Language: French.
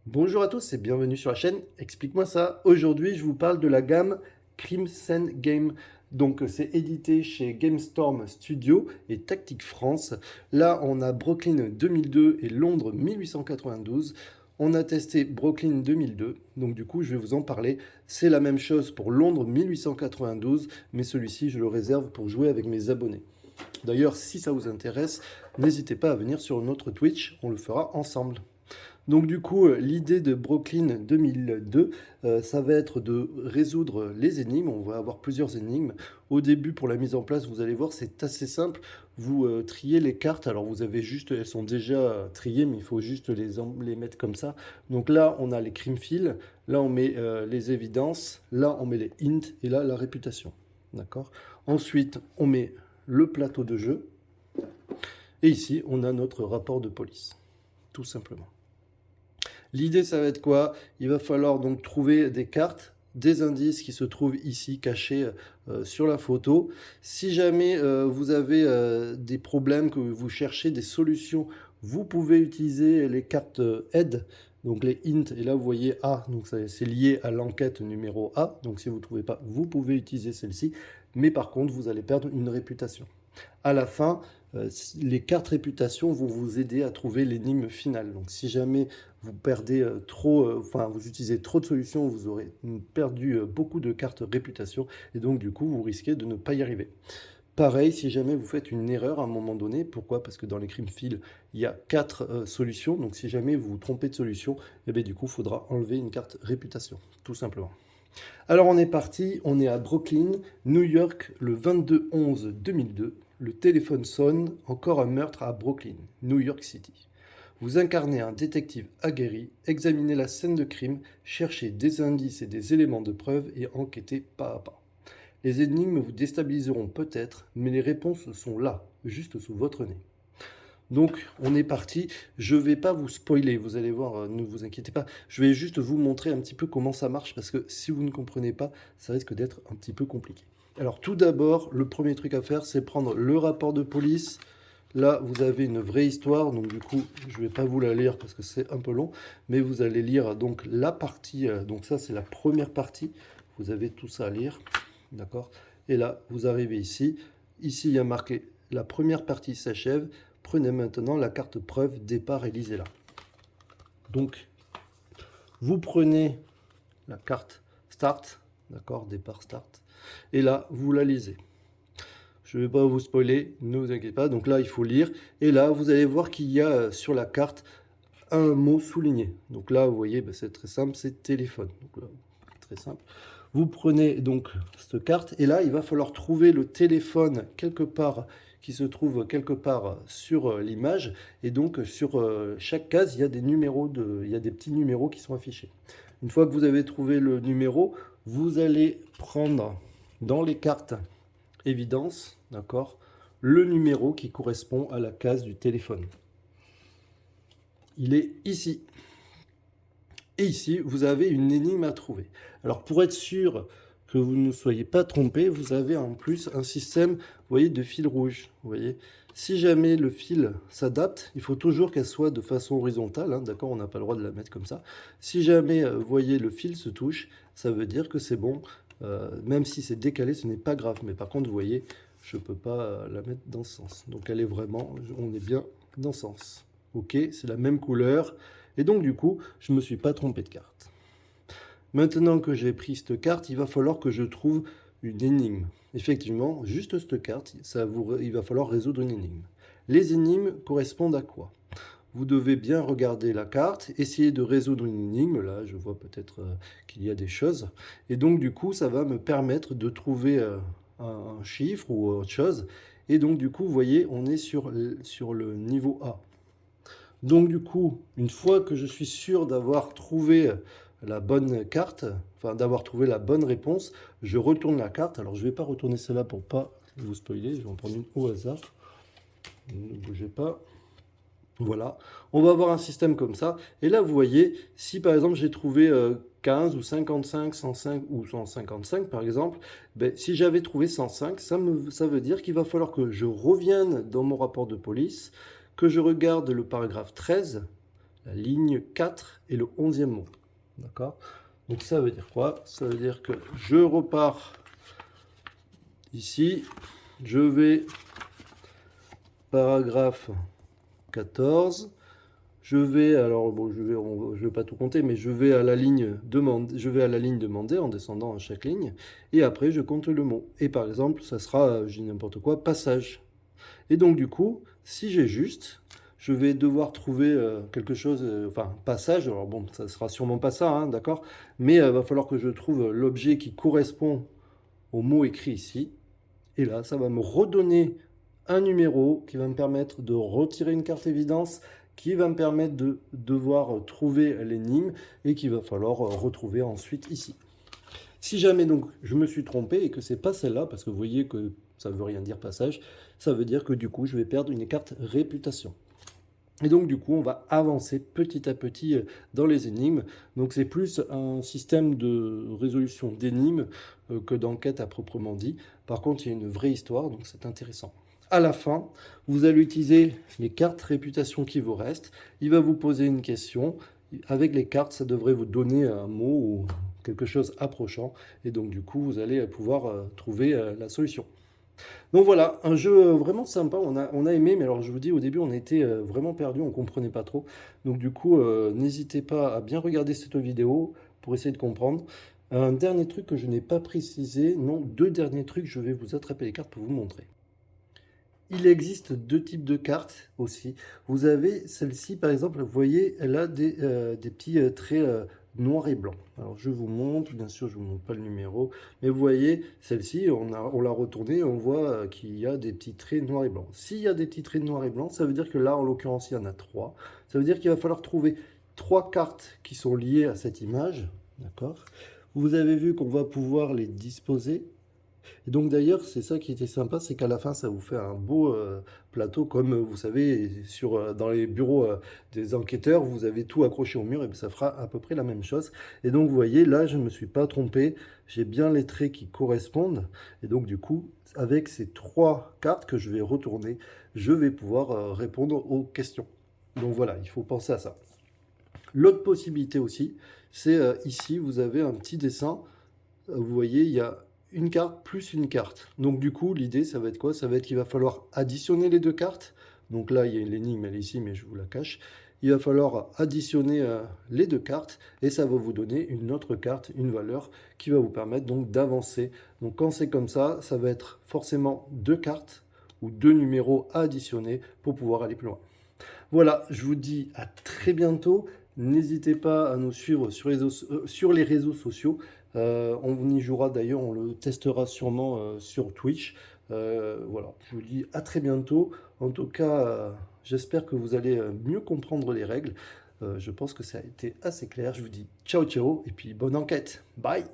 Bonjour à tous et bienvenue sur la chaîne Explique-moi ça. Aujourd'hui, je vous parle de la gamme Crimson Game. Donc, c'est édité chez GameStorm Studio et Tactique France. Là, on a Brooklyn 2002 et Londres 1892. On a testé Brooklyn 2002, donc du coup, je vais vous en parler. C'est la même chose pour Londres 1892, mais celui-ci, je le réserve pour jouer avec mes abonnés. D'ailleurs, si ça vous intéresse, n'hésitez pas à venir sur notre Twitch, on le fera ensemble. Donc du coup, l'idée de Brooklyn 2002, ça va être de résoudre les énigmes. On va avoir plusieurs énigmes. Au début, pour la mise en place, vous allez voir, c'est assez simple. Vous triez les cartes. Alors vous avez juste, elles sont déjà triées, mais il faut juste les mettre comme ça. Donc là, on a les crime files. Là, on met les évidences. Là, on met les hints. Et là, la réputation. D'accord. Ensuite, on met le plateau de jeu. Et ici, on a notre rapport de police. Tout simplement. L'idée, ça va être quoi? Il va falloir donc trouver des cartes, des indices qui se trouvent ici cachés sur la photo. Si jamais vous avez des problèmes, que vous cherchez des solutions, vous pouvez utiliser les cartes aide, donc les hints. Et là, vous voyez A, donc c'est lié à l'enquête numéro A. Donc si vous ne trouvez pas, vous pouvez utiliser celle-ci. Mais par contre, vous allez perdre une réputation. À la fin, les cartes réputation vont vous aider à trouver l'énigme finale. Donc si jamais vous perdez enfin vous utilisez trop de solutions, vous aurez perdu beaucoup de cartes réputation et donc du coup vous risquez de ne pas y arriver. Pareil, si jamais vous faites une erreur à un moment donné, pourquoi? Parce que dans les crime files, il y a 4 solutions, donc si jamais vous vous trompez de solution, et bien du coup, il faudra enlever une carte réputation, tout simplement. Alors on est parti, on est à Brooklyn, New York, le 22/11/2002. Le téléphone sonne, encore un meurtre à Brooklyn, New York City. Vous incarnez un détective aguerri, examinez la scène de crime, cherchez des indices et des éléments de preuve et enquêtez pas à pas. Les énigmes vous déstabiliseront peut-être, mais les réponses sont là, juste sous votre nez. Donc, on est parti. Je ne vais pas vous spoiler, vous allez voir, ne vous inquiétez pas. Je vais juste vous montrer un petit peu comment ça marche, parce que si vous ne comprenez pas, ça risque d'être un petit peu compliqué. Alors, tout d'abord, le premier truc à faire, c'est prendre le rapport de police. Là, vous avez une vraie histoire, donc du coup, je ne vais pas vous la lire parce que c'est un peu long, mais vous allez lire donc la partie, donc ça c'est la première partie, vous avez tout ça à lire, d'accord? Et là, vous arrivez ici, ici il y a marqué la première partie s'achève, prenez maintenant la carte preuve, départ et lisez-la. Donc, vous prenez la carte start, d'accord, départ start, et là, vous la lisez. Je ne vais pas vous spoiler, ne vous inquiétez pas. Donc là, il faut lire. Et là, vous allez voir qu'il y a sur la carte un mot souligné. Donc là, vous voyez, c'est très simple, c'est téléphone. Donc là, très simple. Vous prenez donc cette carte et là, il va falloir trouver le téléphone quelque part qui se trouve quelque part sur l'image. Et donc, sur chaque case, il y a des numéros il y a des petits numéros qui sont affichés. Une fois que vous avez trouvé le numéro, vous allez prendre dans les cartes évidence, d'accord, le numéro qui correspond à la case du téléphone. Il est ici. Et ici, vous avez une énigme à trouver. Alors, pour être sûr que vous ne soyez pas trompé, vous avez en plus un système, vous voyez, de fil rouge. Vous voyez, si jamais le fil s'adapte, il faut toujours qu'elle soit de façon horizontale, hein, d'accord, on n'a pas le droit de la mettre comme ça. Si jamais, vous voyez, le fil se touche, ça veut dire que c'est bon. Même si c'est décalé, ce n'est pas grave. Mais par contre, vous voyez, je ne peux pas la mettre dans ce sens. Donc elle est vraiment, on est bien dans ce sens. Ok, c'est la même couleur. Et donc du coup, je ne me suis pas trompé de carte. Maintenant que j'ai pris cette carte, il va falloir que je trouve une énigme. Effectivement, juste cette carte, il va falloir résoudre une énigme. Les énigmes correspondent à quoi? Vous devez bien regarder la carte, essayer de résoudre une énigme. Là, je vois peut-être qu'il y a des choses. Et donc, du coup, ça va me permettre de trouver un chiffre ou autre chose. Et donc, du coup, vous voyez, on est sur le niveau A. Donc, du coup, une fois que je suis sûr d'avoir trouvé la bonne carte, enfin d'avoir trouvé la bonne réponse, je retourne la carte. Alors, je ne vais pas retourner celle-là pour pas vous spoiler. Je vais en prendre une au hasard. Ne bougez pas. Voilà, on va avoir un système comme ça. Et là, vous voyez, si par exemple j'ai trouvé 15 ou 55, 105 ou 155 par exemple, ben, si j'avais trouvé 105, ça veut dire qu'il va falloir que je revienne dans mon rapport de police, que je regarde le paragraphe 13, la ligne 4 et le 11e mot. D'accord? Donc ça veut dire quoi? Ça veut dire que je repars ici, je vais paragraphe 14. Je vais, alors bon, je vais pas tout compter, mais je vais à la ligne demandée en descendant à chaque ligne, et après je compte le mot. Et par exemple, ça sera, je dis n'importe quoi, passage. Et donc du coup, si j'ai juste, je vais devoir trouver quelque chose, enfin passage. Alors bon, ça sera sûrement pas ça, hein, d'accord? Mais va falloir que je trouve l'objet qui correspond au mot écrit ici. Et là, ça va me redonner un numéro qui va me permettre de retirer une carte évidence, qui va me permettre de devoir trouver l'énigme et qu'il va falloir retrouver ensuite ici. Si jamais donc je me suis trompé et que c'est pas celle-là, parce que vous voyez que ça veut rien dire passage, ça veut dire que du coup je vais perdre une carte réputation. Et donc du coup on va avancer petit à petit dans les énigmes. Donc c'est plus un système de résolution d'énigmes que d'enquête à proprement dit. Par contre il y a une vraie histoire, donc c'est intéressant. À la fin, vous allez utiliser les cartes réputation qui vous restent. Il va vous poser une question. Avec les cartes, ça devrait vous donner un mot ou quelque chose approchant. Et donc du coup, vous allez pouvoir trouver la solution. Donc voilà, un jeu vraiment sympa, on a aimé, mais alors je vous dis, au début, on était vraiment perdu, on comprenait pas trop. Donc du coup, n'hésitez pas à bien regarder cette vidéo pour essayer de comprendre. Un dernier truc que je n'ai pas précisé, non, deux derniers trucs, je vais vous attraper les cartes pour vous montrer. Il existe deux types de cartes aussi. Vous avez celle-ci, par exemple, vous voyez, elle a des petits traits noirs et blancs. Alors, je vous montre, bien sûr, je ne vous montre pas le numéro, mais vous voyez, celle-ci, on l'a retournée, on voit qu'il y a des petits traits noirs et blancs. S'il y a des petits traits noirs et blancs, ça veut dire que là, en l'occurrence, il y en a trois. Ça veut dire qu'il va falloir trouver trois cartes qui sont liées à cette image. D'accord? Vous avez vu qu'on va pouvoir les disposer. Et donc d'ailleurs, c'est ça qui était sympa, c'est qu'à la fin, ça vous fait un beau plateau, comme vous savez, dans les bureaux des enquêteurs, vous avez tout accroché au mur, et bien ça fera à peu près la même chose. Et donc vous voyez, là, je ne me suis pas trompé, j'ai bien les traits qui correspondent. Et donc du coup, avec ces trois cartes que je vais retourner, je vais pouvoir répondre aux questions. Donc voilà, il faut penser à ça. L'autre possibilité aussi, c'est ici, vous avez un petit dessin. Vous voyez, il y a une carte plus une carte. Donc du coup, l'idée, ça va être quoi? Ça va être qu'il va falloir additionner les deux cartes. Donc là, il y a l'énigme, elle est ici, mais je vous la cache. Il va falloir additionner les deux cartes et ça va vous donner une autre carte, une valeur qui va vous permettre donc d'avancer. Donc quand c'est comme ça va être forcément deux cartes ou deux numéros à additionner pour pouvoir aller plus loin. Voilà, je vous dis à très bientôt. N'hésitez pas à nous suivre sur les réseaux sociaux. On y jouera d'ailleurs, on le testera sûrement sur Twitch. Voilà, je vous dis à très bientôt. En tout cas, j'espère que vous allez mieux comprendre les règles. Je pense que ça a été assez clair. Je vous dis ciao ciao et puis bonne enquête. Bye!